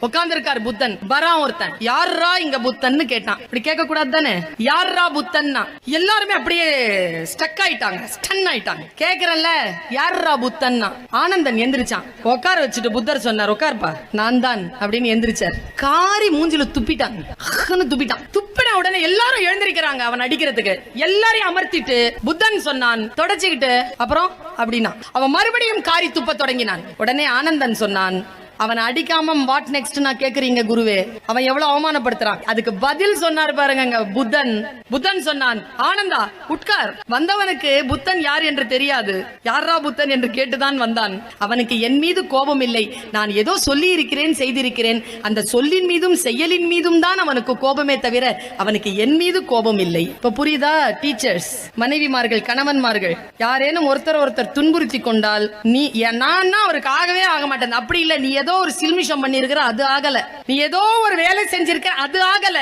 உட்கார்ந்து இருக்காரு புத்தன். வரான் ஒருத்தன், யாரா இங்க புத்தன்னு கேட்டான். இப்படி கேட்க கூடாது தானே, யாரா புத்தன்னா. எல்லாருமே அப்படியே ஸ்டக் ஆயிட்டாங்க, ஸ்டன் ஆயிட்டாங்க. கேக்குறல்ல யாரா புத்தன்னா. ஆனந்தன் எந்திரிச்சான், உட்கார வச்சுட்டு புத்தர் சொன்னார், உட்கார்ப்பா நான் தான் அப்படின்னு எந்திரிச்சார். காரி மூஞ்சில துப்பிட்டாங்க, துப்பிட்டான். துப்பின உடனே எல்லாரும் எழுந்திருக்கிறாங்க அவன் அடிக்கிறதுக்கு. எல்லாரையும் அமர்த்திட்டு புத்தன் சொன்னான், தொடச்சுக்கிட்டு அப்புறம் அப்படின்னா. அவன் மறுபடியும் காரி துப்ப தொடங்கினான். உடனே ஆனந்தன் சொன்னான், அவன் அடிக்காம வாட் நெக்ஸ்ட் நான் கேக்குறீங்க குருவே, அவன் எவ்வளவு அவமானப்படுத்துறான். அதுக்கு பதில் சொன்னார் பாருங்க புத்தன். புத்தன் சொன்னான், ஆனந்தா உட்கார். வந்தவனுக்கு புத்தன் யார் என்று தெரியாது, யாரா புத்தன் என்று கேட்டுதான் வந்தான். அவனுக்கு என் மீது கோபம் இல்லை, நான் ஏதோ சொல்லி இருக்கிறேன், செய்திருக்கிறேன். அந்த சொல்லின் மீதும் செயலின் மீதும் தான் அவனுக்கு கோபமே தவிர அவனுக்கு என் மீது கோபம் இல்லை. இப்ப புரியுதா? டீச்சர்ஸ், மனைவிமார்கள், கணவன்மார்கள் யாரேனும் ஒருத்தர் துன்புறுத்தி கொண்டால், நீ நான் அவருக்கு ஆகவே ஆக மாட்டேன், அப்படி இல்லை, நீ ஏதோ ஒரு சில்மிஷம் பண்ணிருக்கிற, அது ஆகல. நீ ஏதோ ஒரு வேலை செஞ்சிருக்க, அது ஆகல.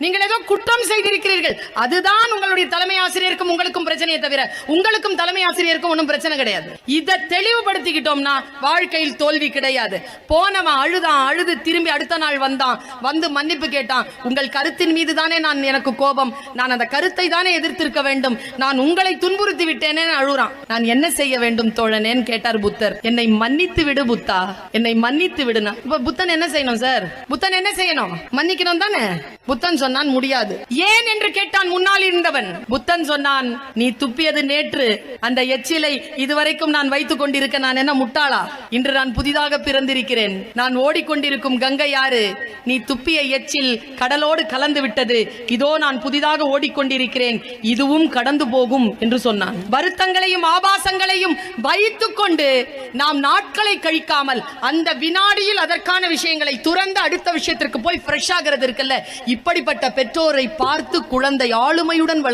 நீங்கள் ஏதோ குற்றம் செய்திருக்கிறீர்கள், அதுதான் உங்களுடைய தலைமை ஆசிரியருக்கும் உங்களுக்கும் பிரச்சனையை தவிர உங்களுக்கும் தலைமை ஆசிரியருக்கும் ஒன்றும் பிரச்சனை கிடையாது. இதை தெளிவுபடுத்திக்கிட்டோம்னா வாழ்க்கையில் தோல்வி கிடையாது. போனவன் அழுதான், அழுது திரும்பி அடுத்த நாள் வந்தான், வந்து மன்னிப்பு கேட்டான். உங்கள் கருத்தின் மீது தானே எனக்கு கோபம், நான் அந்த கருத்தை தானே எதிர்த்திருக்க வேண்டும், நான் உங்களை துன்புறுத்தி விட்டேனே அழுறான். நான் என்ன செய்ய வேண்டும் தோழனேன்னு கேட்டார் புத்தர். என்னை மன்னித்து விடு புத்தா, என்னை மன்னித்து விடுனா. இப்ப புத்தன் என்ன செய்யணும் சார்? புத்தன் என்ன செய்யணும்? மன்னிக்கணும் தானே. புத்தன் சொன்னான், முடியாது. ஏன் என்று கேட்டான் முன்னால் இருந்தவன். புத்தன் சொன்னான், நீ துப்பியது நேற்று, அந்த எச்சிலை இதுவரைக்கும் நான் வைத்துக் கொண்டிருக்க நான் என்ன முட்டாளா? இன்று நான் புதிதாக பிறந்திருக்கிறேன். நான் ஓடிக்கொண்டிருக்கும் கங்கை யாரு? நீ துப்பிய எச்சில் கடலோடு கலந்து விட்டது. இதோ நான் புதிதாக ஓடிக்கொண்டிருக்கிறேன், இதுவும் கடந்து போகும் என்று சொன்னான். வருத்தங்களையும் ஆபாசங்களையும் வைத்துக் கொண்டு நாம் நாட்களை கழிக்காமல் அந்த வினாடியில் அதற்கான விஷயங்களை துறந்து அடுத்த விஷயத்திற்கு போய் ஃப்ரெஷ் ஆகிறது இருக்குல்ல, இப்படிப்பட்ட பெற்றோரை பார்த்து குழந்தை ஆளுமையுடன் வளர